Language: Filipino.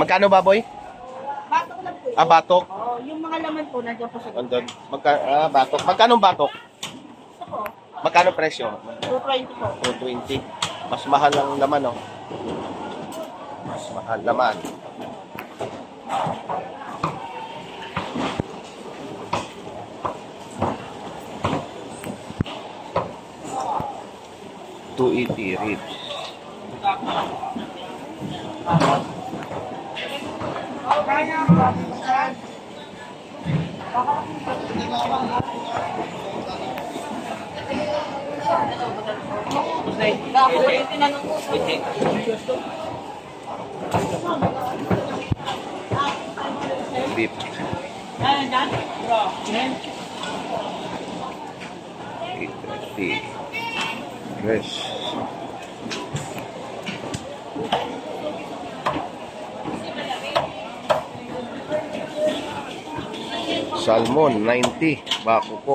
Magkano baboy? Batok lang po. Ah, batok. Oo, yung mga laman po, nandiyan po sa Andun. Batok. Magkano batok? Ito po, Magkano presyo? 220 po. 220. Mas mahal ang laman, oh. Mas mahal laman. $280 ribs. Beef. $830. Fresh. Salmon, 90. Bako po.